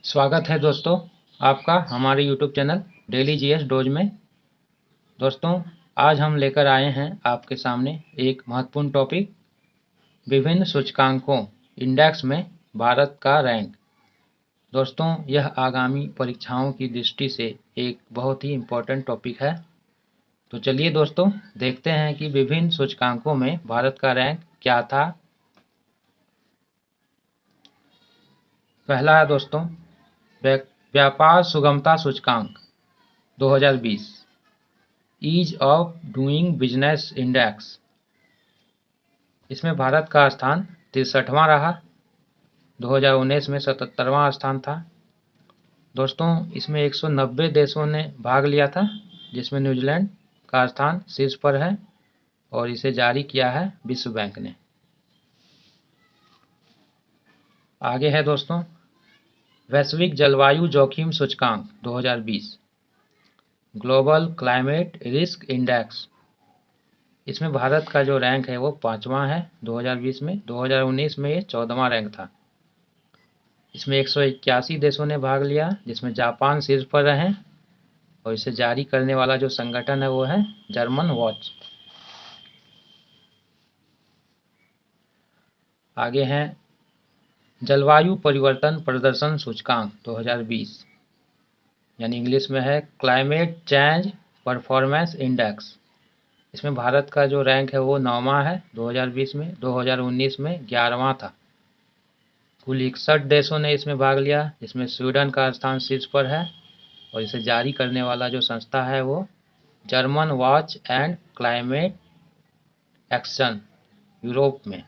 स्वागत है दोस्तों आपका हमारे YouTube channel daily GS dose में। दोस्तों आज हम लेकर आए हैं आपके सामने एक महत्वपूर्ण टॉपिक, विभिन्न सूचकांकों इंडेक्स में भारत का रैंक। दोस्तों यह आगामी परीक्षाओं की दृष्टि से एक बहुत ही इम्पोर्टेंट टॉपिक है। तो चलिए दोस्तों देखते हैं कि विभिन्न सूचकांकों में भारत का रैंक क्या था। पहला है दोस्तों व्यापार सुगमता सूचकांक 2020, ease of doing business index. इसमें भारत का स्थान 63वां रहा। 2019 में 77वां स्थान था। दोस्तों इसमें 190 देशों ने भाग लिया था, जिसमें न्यूजीलैंड का स्थान शीर्ष पर है और इसे जारी किया है विश्व बैंक ने। आगे है दोस्तों वैश्विक जलवायु जोखिम सूचकांक 2020, ग्लोबल क्लाइमेट रिस्क इंडेक्स। इसमें भारत का जो रैंक है वो 5वां है 2020 में। 2019 में ये 14वां रैंक था। इसमें 181 देशों ने भाग लिया, जिसमें जापान शीर्ष पर रहे और इसे जारी करने वाला जो संगठन है वो है जर्मन वॉच। आगे हैं जलवायु परिवर्तन प्रदर्शन सूचकांक 2020, यानी इंग्लिश में है क्लाइमेट चेंज परफॉर्मेंस इंडेक्स। इसमें भारत का जो रैंक है वो 9वां है 2020 में। 2019 में 11वां था। कुल 61 देशों ने इसमें भाग लिया, जिसमें स्वीडन का स्थान शीर्ष पर है और इसे जारी करने वाला जो संस्था है वो German watch and climate action Europe में।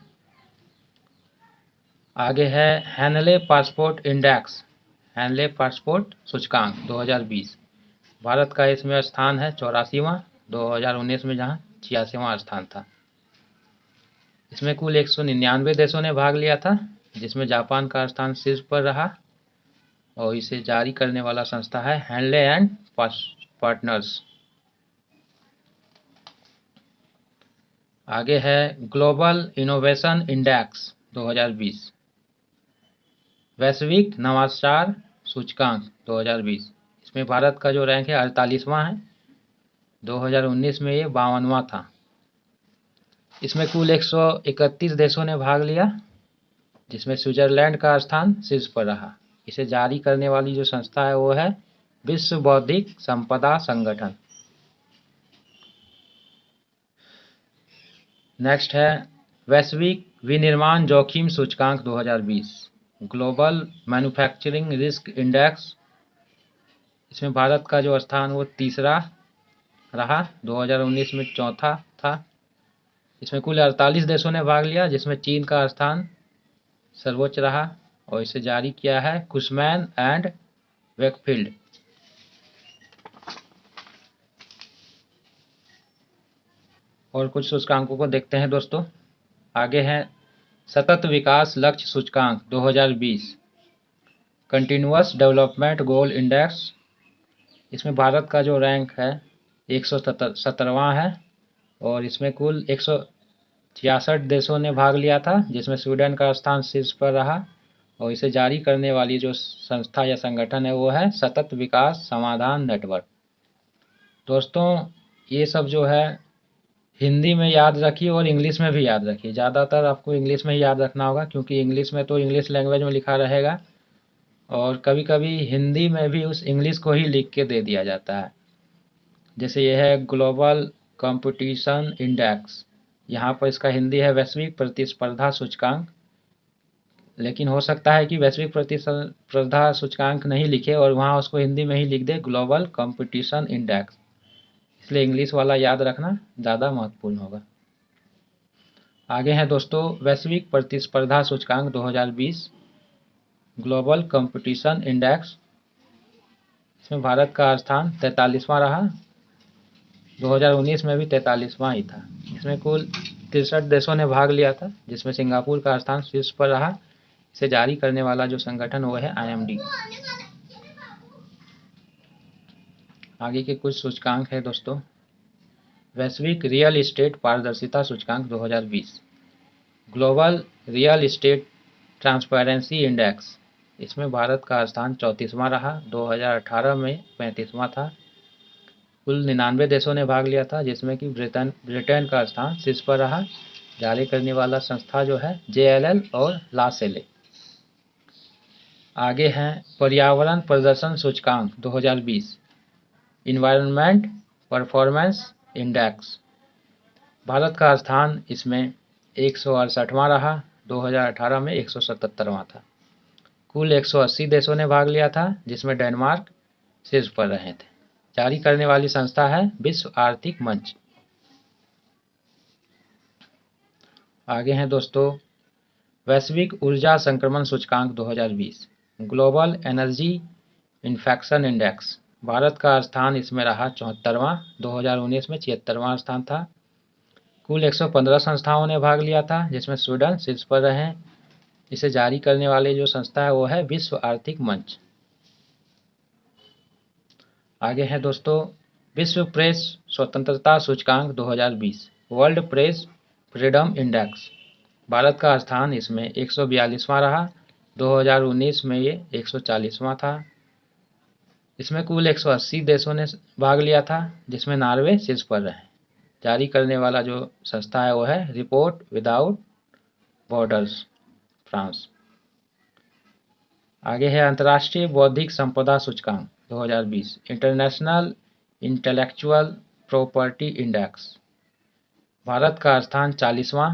आगे है Henle passport index, Henle passport सूचकांक 2020। भारत का इसमें स्थान है 84वां 2019 में, जहां 86वां स्थान था। इसमें कुल 199 देशों ने भाग लिया था, जिसमें जापान का स्थान शीर्ष पर रहा और इसे जारी करने वाला संस्था है हैनले एंड पार्टनर्स। आगे है ग्लोबल इनोवेशन इंडेक्स 2020, वैश्विक नवाचार सूचकांक 2020। इसमें भारत का जो रैंक है 48वां है। 2019 में ये 52वां था। इसमें कुल 131 देशों ने भाग लिया, जिसमें स्विट्जरलैंड का स्थान शीर्ष पर रहा। इसे जारी करने वाली जो संस्था है वो है विश्व बौद्धिक संपदा संगठन। नेक्स्ट है वैश्विक विनिर्माण जोखिम सूचकांक 2020, ग्लोबल मैन्युफैक्चरिंग रिस्क इंडेक्स। इसमें भारत का जो स्थान वो 3रा रहा। 2019 में 4था था। इसमें कुल 48 देशों ने भाग लिया, जिसमें चीन का स्थान सर्वोच्च रहा और इसे जारी किया है कुशमैन एंड वेकफील्ड। और कुछ सूचकांकों को देखते हैं दोस्तों। आगे है सतत विकास लक्ष्य सूचकांक 2020, कंटिन्यूअस डेवलपमेंट गोल इंडेक्स। इसमें भारत का जो रैंक है 117वां है और इसमें कुल 166 देशों ने भाग लिया था, जिसमें स्वीडन का स्थान शीर्ष पर रहा और इसे जारी करने वाली जो संस्था या संगठन है वो है सतत विकास समाधान नेटवर्क। दोस्तों ये सब जो है हिंदी में याद रखिए और इंग्लिश में भी याद रखिए। ज़्यादातर आपको इंग्लिश में ही याद रखना होगा, क्योंकि इंग्लिश में तो इंग्लिश लैंग्वेज में लिखा रहेगा और कभी कभी हिंदी में भी उस इंग्लिश को ही लिख के दे दिया जाता है। जैसे ये है ग्लोबल कंपटीशन इंडेक्स, यहाँ पर इसका हिंदी है वैश्विक प्रतिस्पर्धा सूचकांक, लेकिन हो सकता है कि वैश्विक प्रतिस्पर्धा सूचकांक नहीं लिखे और वहाँ उसको हिंदी में ही लिख दे ग्लोबल कंपटीशन इंडेक्स। इसलिए इंग्लिश वाला याद रखना ज़्यादा महत्वपूर्ण होगा। आगे है दोस्तों वैश्विक प्रतिस्पर्धा सूचकांक 2020, ग्लोबल कंपटीशन इंडेक्स। इसमें भारत का स्थान 43वां रहा। 2019 में भी 43वां ही था। इसमें कुल 63 देशों ने भाग लिया था, जिसमें सिंगापुर का स्थान शीर्ष पर रहा। इसे जारी करने वाला जो संगठन वो है IMD। आगे के कुछ सूचकांक है दोस्तों। वैश्विक रियल एस्टेट पारदर्शिता सूचकांक 2020, global real estate transparency index. इसमें भारत का स्थान 34वां रहा, 2018 में 35वां था। कुल 99 देशों ने भाग लिया था, जिसमें कि ब्रिटेन का स्थान शीर्ष पर रहा। जारी करने वाला संस्था जो है JLL और लासेले। आगे हैं पर्यावरण प्रदर्शन सूचकांक 2020, इन्वायरमेंट परफॉर्मेंस इंडेक्स। भारत का स्थान इसमें 168वां रहा, 2018 में 177वां था। कुल 180 देशों ने भाग लिया था, जिसमें डेनमार्क शीर्ष पर रहे थे। जारी करने वाली संस्था है विश्व आर्थिक मंच। आगे हैं दोस्तों वैश्विक ऊर्जा संक्रमण सूचकांक 2020, global energy infection index. Bharat का स्थान इसमें रहा 74वां, 2019 में 76वां स्थान था। कुल 115 संस्थाओं ने भाग लिया था, जिसमें स्वीडन शीर्ष पर रहे। इसे जारी करने वाली जो संस्था है वो है विश्व आर्थिक मंच। आगे है दोस्तों विश्व प्रेस स्वतंत्रता सूचकांक 2020, world press freedom index. Bharat का स्थान इसमें 142वां रहा, 2019 में ये 140वां था। इसमें कुल 180 देशों ने भाग लिया था, जिसमें नॉर्वे शीर्ष पर रहे। जारी करने वाला जो संस्था है वो है रिपोर्ट विदाउट बॉर्डर्स फ्रांस। आगे है अंतर्राष्ट्रीय बौद्धिक संपदा सूचकांक 2020, international intellectual property index. Bharat का स्थान 40वां,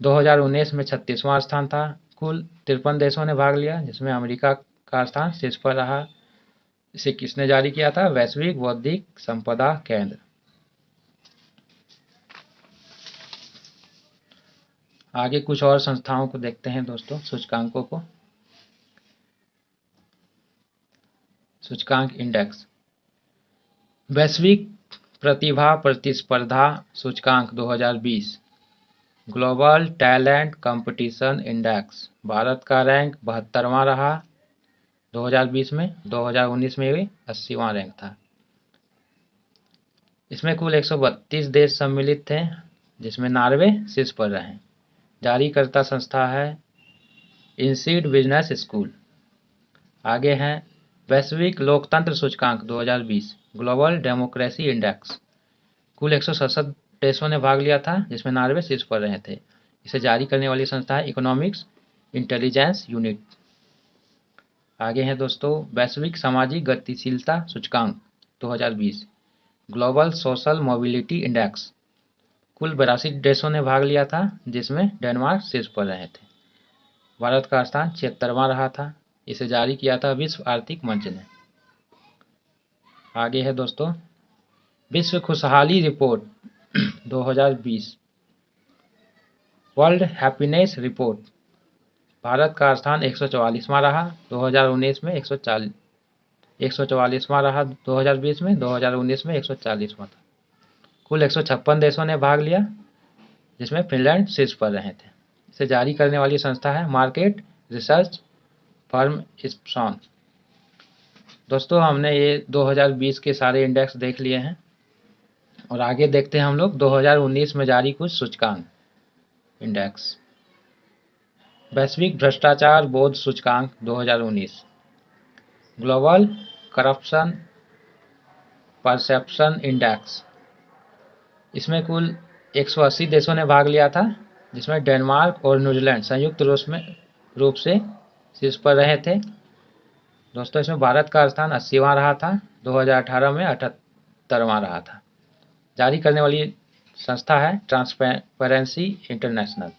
2019 में 36वां स्थान था। कुल 53 देशों ने भाग लिया, जिसमें अमेरिका का स्थान शीर्ष पर रहा। इसे किसने जारी किया था? वैश्विक बौद्धिक संपदा केंद्र। आगे कुछ और संस्थाओं को देखते हैं दोस्तों, सूचकांकों को। सूचकांक इंडेक्स, वैश्विक प्रतिभा प्रतिस्पर्धा सूचकांक 2020, global talent competition index. Bharat का रैंक 72वां रहा 2020 में, 2019 में भी 80वां रैंक था। इसमें कुल 132 देश सम्मिलित थे, जिसमें नॉर्वे शीर्ष पर रहे। जारीकर्ता संस्था है इंसीड बिजनेस स्कूल। आगे हैं वैश्विक लोकतंत्र सूचकांक 2020, ग्लोबल डेमोक्रेसी इंडेक्स। कुल 167 देशों ने भाग लिया था, जिसमें नॉर्वे शीर्ष पर रहे थे। इसे जारी करने वाली संस्था है इकोनॉमिक्स इंटेलिजेंस यूनिट। आगे हैं दोस्तों वैश्विक सामाजिक गतिशीलता सूचकांक 2020, ग्लोबल सोशल मोबिलिटी इंडेक्स। कुल 82 देशों ने भाग लिया था, जिसमें डेनमार्क शीर्ष पर रहे थे। भारत का स्थान 76वां रहा था। इसे जारी किया था विश्व आर्थिक मंच ने। आगे है दोस्तों विश्व खुशहाली report 2020, world happiness report. Bharat का स्थान 144वां रहा, 2019 में 144वां रहा, 2020 में, 2019 में 140वां था। कुल 156 देशों ने भाग लिया, जिसमें फिनलैंड शीर्ष पर रहे थे। इसे जारी करने वाली संस्था है मार्केट रिसर्च फर्म इप्सॉन। दोस्तों हमने ये 2020 के सारे इंडेक्स देख लिए हैं और आगे देखते हैं हम लोग 2019 में जारी कुछ सूचकांक इंडेक्स। वैश्विक भ्रष्टाचार बोध सूचकांक 2019, ग्लोबल करप्शन परसेप्शन इंडेक्स। इसमें कुल 180 देशों ने भाग लिया था, जिसमें डेनमार्क और न्यूजीलैंड संयुक्त रूप से शीर्ष पर रहे थे। दोस्तों इसमें भारत का स्थान 80वां रहा था, 2018 में 78वां रहा था। जारी करने वाली संस्था है ट्रांसपेरेंसी इंटरनेशनल।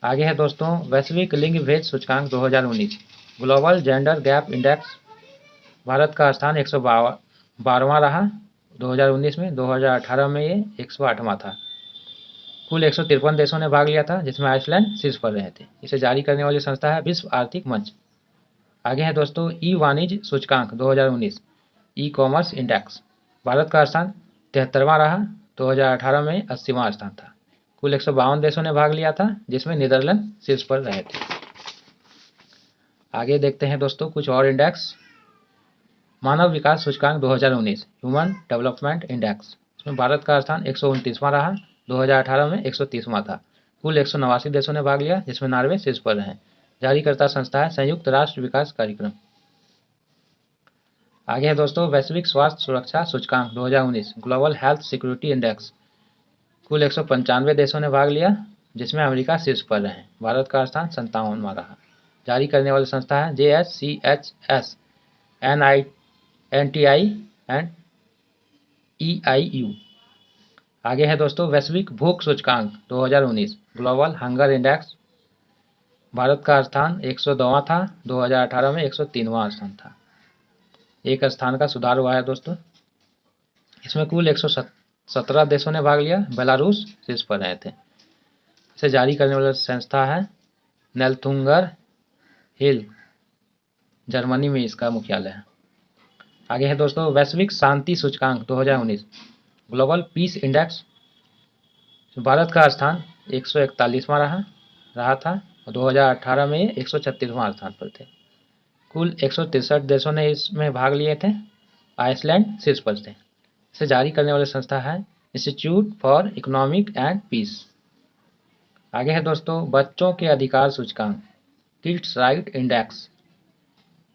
आगे है दोस्तों वैश्विक लिंग भेद सूचकांक 2019, global gender gap index. Bharat का स्थान 112वां रहा 2019 में, 2018 में ये 108वां था। कुल 153 देशों ने भाग लिया था, जिसमें आइसलैंड शीर्ष पर रहे थे। इसे जारी करने वाली संस्था है विश्व आर्थिक मंच। आगे है दोस्तों ई वाणिज्य सूचकांक 2019, ई कॉमर्स इंडेक्स। भारत का स्थान 73वां रहा, 2018 में 80वां स्थान था। कुल 152 देशों ने भाग लिया था, जिसमें नीदरलैंड शीर्ष पर रहे थे। आगे देखते हैं दोस्तों कुछ और इंडेक्स। मानव विकास सूचकांक 2019, ह्यूमन डेवलपमेंट इंडेक्स। इसमें भारत का स्थान 129वां रहा, 2018 में 130वां था। कुल 189 देशों ने भाग लिया, जिसमें नॉर्वे शीर्ष पर रहे। जारीकर्ता संस्था है संयुक्त राष्ट्र विकास कार्यक्रम। आगे है दोस्तों वैश्विक स्वास्थ्य सुरक्षा सूचकांक 2019 ग्लोबल हेल्थ सिक्योरिटी इंडेक्स। कुल 195 देशों ने भाग लिया, जिसमें अमेरिका शीर्ष पर रहे। भारत का स्थान 57वां रहा। जारी करने वाली संस्था है JSCHS, NTI एंड EIU। आगे है दोस्तों वैश्विक भूख सूचकांक 2019 ग्लोबल हंगर इंडेक्स। भारत का स्थान 102वां था, 2018 में 103वां स्थान था। एक स्थान का सुधार हुआ है दोस्तों। इसमें कुल 117 देशों ने भाग लिया, बेलारूस शीर्ष पर रहे थे। इसे जारी करने वाली संस्था है नेल्थुंगर हिल, जर्मनी में इसका मुख्यालय है। आगे है दोस्तों वैश्विक शांति सूचकांक 2019 ग्लोबल पीस इंडेक्स। भारत का स्थान 141वां रहा था और 2018 में 136वां स्थान पर थे। कुल 163 देशों ने इसमें भाग लिए थे। आइसलैंड शीर्ष पर थे। इसे जारी करने वाली संस्था है institute for economic and peace. आगे है दोस्तों बच्चों के अधिकार सूचकांक किड्स राइट इंडेक्स।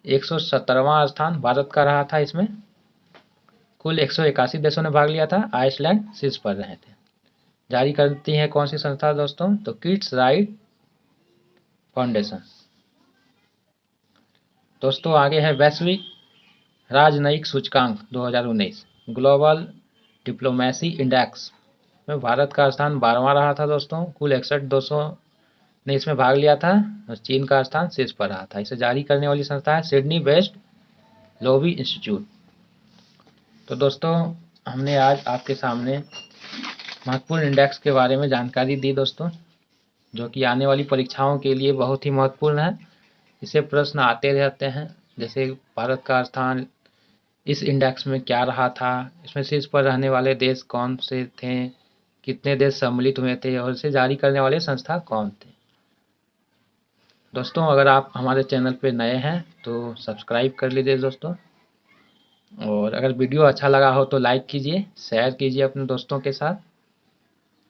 117वां स्थान भारत का रहा था। इसमें कुल 181 देशों ने भाग लिया था। आइसलैंड शीर्ष पर रहे थे। जारी करती है कौन सी संस्था दोस्तों? तो किड्स राइट फाउंडेशन। दोस्तों आगे है वैश्विक राजनयिक सूचकांक 2019 ग्लोबल डिप्लोमेसी इंडेक्स में भारत का स्थान 12वां रहा था दोस्तों। कुल 61 देशों ने इसमें भाग लिया था और चीन का स्थान शीर्ष पर रहा था। इसे जारी करने वाली संस्था है सिडनी बेस्ड लोबी इंस्टीट्यूट। तो दोस्तों हमने आज आपके सामने महत्वपूर्ण इंडेक्स के बारे में जानकारी दी दोस्तों, जो कि आने वाली परीक्षाओं के लिए बहुत ही महत्वपूर्ण है। इससे प्रश्न आते रहते हैं, जैसे भारत का स्थान इस इंडेक्स में क्या रहा था, इसमें शीर्ष पर रहने वाले देश कौन से थे, कितने देश सम्मिलित हुए थे और इसे जारी करने वाले संस्था कौन थे। दोस्तों अगर आप हमारे चैनल पे नए हैं तो सब्सक्राइब कर लीजिए दोस्तों, और अगर वीडियो अच्छा लगा हो तो लाइक कीजिए, शेयर कीजिए अपने दोस्तों के साथ।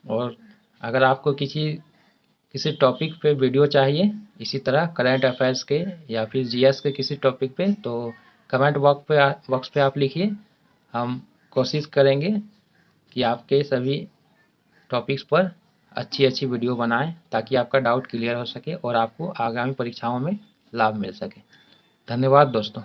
और अगर आपको किसी टॉपिक पे वीडियो चाहिए इसी तरह करंट अफेयर्स के या फिर जीएस के किसी टॉपिक पे, तो कमेंट बॉक्स पे आप लिखिए। हम कोशिश करेंगे कि आपके सभी टॉपिक्स पर अच्छी वीडियो बनाएं ताकि आपका डाउट क्लियर हो सके और आपको आगामी परीक्षाओं में लाभ मिल सके। धन्यवाद दोस्तों।